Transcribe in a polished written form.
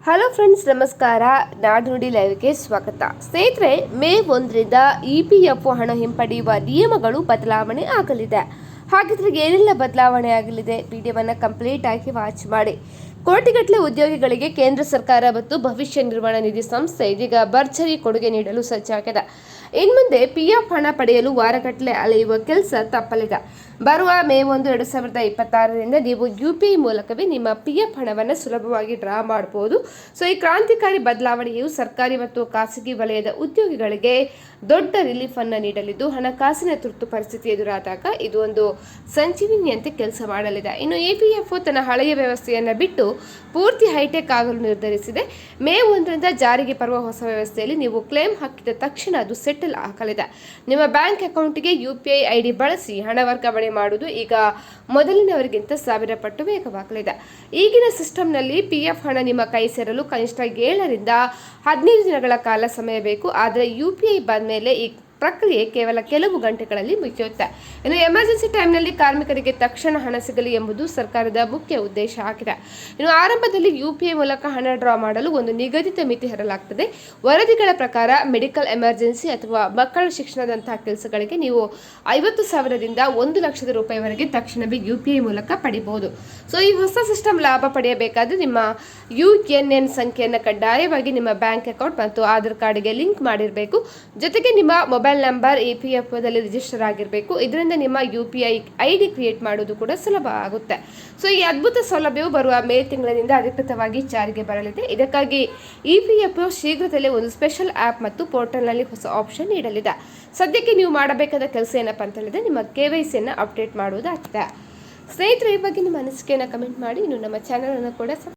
Hello friends, ನಮಸ್ಕಾರ. ನಾಡುನುಡಿ ಲೈವ್ಗೆ ಸ್ವಾಗತ. ಸ್ನೇಹಿತರೆ, ಮೇ 1ರಿಂದ EPF ಹಣ ಹಿಂಪಡೆಯುವ ನಿಯಮಗಳು ಬದಲಾವಣೆ ಆಗಲಿದೆ. ಹಾಗಿದ್ರೆ ಏನೆಲ್ಲ ಬದಲಾವಣೆ ಆಗಲಿದೆ? ವಿಡಿಯೋವನ್ನು ಕಂಪ್ಲೀಟ್ ಆಗಿ ವಾಚ್ ಮಾಡಿ. ಕೋಟಿಗಟ್ಟಲೆ ಉದ್ಯೋಗಿಗಳಿಗೆ ಕೇಂದ್ರ ಸರ್ಕಾರ ಮತ್ತು ಭವಿಷ್ಯ ನಿರ್ವಹಣಾ ನಿಧಿ ಸಂಸ್ಥೆ ಇದೀಗ ಭರ್ಜರಿ ಕೊಡುಗೆ ನೀಡಲು ಸಜ್ಜಾಗಿದೆ. ಇನ್ಮುಂದೆ PF ಹಣ ಪಡೆಯಲು ವಾರಗಟ್ಟಲೆ ಅಲೆಯುವ ಕೆಲಸ ತಪ್ಪಲಿದೆ. ಬರುವ ಮೇ 1, 2026ರಿಂದ ನೀವು UPI ಮೂಲಕವೇ ನಿಮ್ಮ PF ಹಣವನ್ನು ಸುಲಭವಾಗಿ ಡ್ರಾ ಮಾಡಬಹುದು. ಸೊ ಈ ಕ್ರಾಂತಿಕಾರಿ ಬದಲಾವಣೆಯು ಸರ್ಕಾರಿ ಮತ್ತು ಖಾಸಗಿ ವಲಯದ ಉದ್ಯೋಗಿಗಳಿಗೆ ದೊಡ್ಡ ರಿಲೀಫ್ ಅನ್ನು ನೀಡಲಿದ್ದು, ಹಣಕಾಸಿನ ತುರ್ತು ಪರಿಸ್ಥಿತಿ ಎದುರಾದಾಗ ಇದು ಒಂದು ಸಂಜೀವಿನಿಯಂತೆ ಕೆಲಸ ಮಾಡಲಿದೆ. ಇನ್ನು EPF ತನ್ನ ಹಳೆಯ ವ್ಯವಸ್ಥೆಯನ್ನು ಬಿಟ್ಟು ಪೂರ್ತಿ ಹೈಟೆಕ್ ಆಗಲು ನಿರ್ಧರಿಸಿದೆ. ಮೇ 1ರಿಂದ ಜಾರಿಗೆ ಬರುವ ಹೊಸ ವ್ಯವಸ್ಥೆಯಲ್ಲಿ ನೀವು ಕ್ಲೇಮ್ ಹಾಕಿದ ತಕ್ಷಣ ಅದು ಸೆಟಲ್ ಆಗಲಿದೆ. ನಿಮ್ಮ ಬ್ಯಾಂಕ್ ಅಕೌಂಟ್ಗೆ UPI ID ಬಳಸಿ ಹಣ ವರ್ಗಾವಣೆ ಮಾಡುವುದು ಈಗ ಮೊದಲಿನವರಿಗಿಂತ 1000 ಪಟ್ಟು ವೇಗವಾಗಲಿದೆ. ಈಗಿನ ಸಿಸ್ಟಂನಲ್ಲಿ PF ಹಣ ನಿಮ್ಮ ಕೈ ಸೇರಲು ಕನಿಷ್ಠ 7ರಿಂದ 15 ದಿನಗಳ ಕಾಲ ಸಮಯ ಬೇಕು. ಆದರೆ UPI ಬಂದ ಮೇಲೆ ಈ ಪ್ರಕ್ರಿಯೆ ಕೇವಲ ಕೆಲವು ಗಂಟೆಗಳಲ್ಲಿ ಮುಗಿಯುತ್ತೆ. ಇನ್ನು ಎಮರ್ಜೆನ್ಸಿ ಟೈಮ್ನಲ್ಲಿ ಕಾರ್ಮಿಕರಿಗೆ ತಕ್ಷಣ ಹಣ ಸಿಗಲಿ ಎಂಬುದು ಸರ್ಕಾರದ ಮುಖ್ಯ ಉದ್ದೇಶ ಆಗಿದೆ. ಇನ್ನು ಆರಂಭದಲ್ಲಿ UPI ಮೂಲಕ ಹಣ ಡ್ರಾ ಮಾಡಲು ಒಂದು ನಿಗದಿತ ಮಿತಿ ಹೇರಲಾಗ್ತದೆ. ವರದಿಗಳ ಪ್ರಕಾರ ಮೆಡಿಕಲ್ ಎಮರ್ಜೆನ್ಸಿ ಅಥವಾ ಮಕ್ಕಳ ಶಿಕ್ಷಣದಂತಹ ಕೆಲಸಗಳಿಗೆ ನೀವು 50,000ದಿಂದ 1,00,000 ರೂಪಾಯಿವರೆಗೆ ತಕ್ಷಣವೇ UPI ಮೂಲಕ ಪಡಿಬಹುದು. ಸೊ ಈ ಹೊಸ ಸಿಸ್ಟಮ್ ಲಾಭ ಪಡೆಯಬೇಕಾದ್ರೆ ನಿಮ್ಮ UNN ಸಂಖ್ಯೆಯನ್ನು ಕಡ್ಡಾಯವಾಗಿ ನಿಮ್ಮ ಬ್ಯಾಂಕ್ ಅಕೌಂಟ್ ಮತ್ತು ಆಧಾರ್ ಕಾರ್ಡ್ಗೆ ಲಿಂಕ್ ಮಾಡಿರಬೇಕು. ಜೊತೆಗೆ ನಿಮ್ಮ ಮೊಬೈಲ್ ನಂಬರ್ EPF ದಲ್ಲಿ ರಿಜಿಸ್ಟರ್ ಆಗಿರಬೇಕು. ಇದರಿಂದ ನಿಮ್ಮ UPI ID ಕ್ರಿಯೇಟ್ ಮಾಡೋದು ಕೂಡ ಸುಲಭ ಆಗುತ್ತೆ. ಸೊ ಈ ಅದ್ಭುತ ಸೌಲಭ್ಯವು ಬರುವ ಮೇ ತಿಂಗಳಿನಿಂದ ಅಧಿಕೃತವಾಗಿ ಜಾರಿಗೆ ಬರಲಿದೆ. ಇದಕ್ಕಾಗಿ EPF ಶೀಘ್ರದಲ್ಲೇ ಒಂದು ಸ್ಪೆಷಲ್ ಆ್ಯಪ್ ಮತ್ತು ಪೋರ್ಟಲ್ನಲ್ಲಿ ಹೊಸ ಆಪ್ಷನ್ ನೀಡಲಿದೆ. ಸದ್ಯಕ್ಕೆ ನೀವು ಮಾಡಬೇಕಾದ ಕೆಲಸ ಏನಪ್ಪ ಅಂತ ಹೇಳಿದ್ರೆ ನಿಮ್ಮ KYCಯನ್ನು ಅಪ್ಡೇಟ್ ಮಾಡುವುದಾಗಿದೆ. ಸ್ನೇಹಿತರೆ, ಈ ಬಗ್ಗೆ ನಿಮ್ಮ ಅನಿಸಿಕೆಯನ್ನು ಕಮೆಂಟ್ ಮಾಡಿ. ಇನ್ನು ನಮ್ಮ ಚಾನಲನ್ನು ಕೂಡ